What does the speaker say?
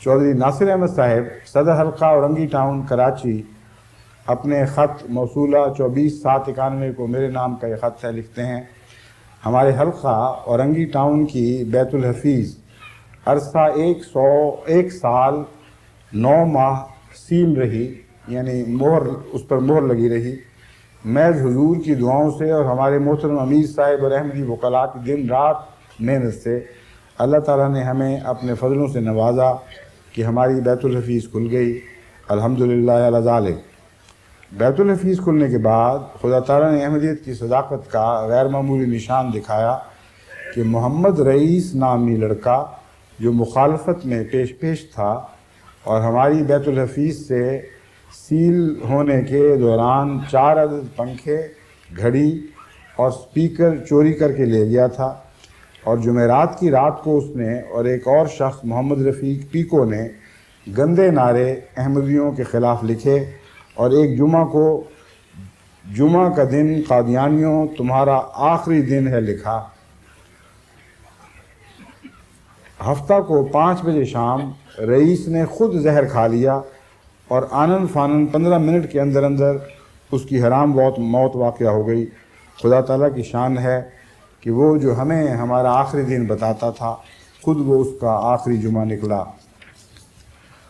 چودھری ناصر احمد صاحب صدر حلقہ اورنگی ٹاؤن کراچی اپنے خط موصولہ 24/7/91 کو میرے نام کا یہ خط ہے لکھتے ہیں: ہمارے حلقہ اورنگی ٹاؤن کی بیت الحفیظ عرصہ 101 سال 9 ماہ سیل رہی، یعنی اس پر مہر لگی رہی، محض حضور کی دعاؤں سے اور ہمارے محترم امیر صاحب اور احمدی وکلاء کی دن رات محنت سے اللہ تعالیٰ نے ہمیں اپنے فضلوں سے نوازا کہ ہماری بیت الحفیظ کھل گئی۔ الحمدللہ علی ذالک۔ بیت الحفیظ کھلنے کے بعد خدا تعالیٰ نے احمدیت کی صداقت کا غیر معمولی نشان دکھایا کہ محمد رئیس نامی لڑکا جو مخالفت میں پیش تھا اور ہماری بیت الحفیظ سے سیل ہونے کے دوران 4 عدد پنکھے، گھڑی اور سپیکر چوری کر کے لے گیا تھا، اور جمعرات کی رات کو اس نے اور ایک اور شخص محمد رفیق پیکو نے گندے نعرے احمدیوں کے خلاف لکھے اور ایک جمعہ کا دن قادیانیوں تمہارا آخری دن ہے لکھا۔ ہفتہ کو 5 بجے شام رئیس نے خود زہر کھا لیا اور آنن فانن 15 منٹ کے اندر اس کی حرام موت واقع ہو گئی۔ خدا تعالیٰ کی شان ہے کہ وہ جو ہمیں ہمارا آخری دن بتاتا تھا خود وہ اس کا آخری جمعہ نکلا۔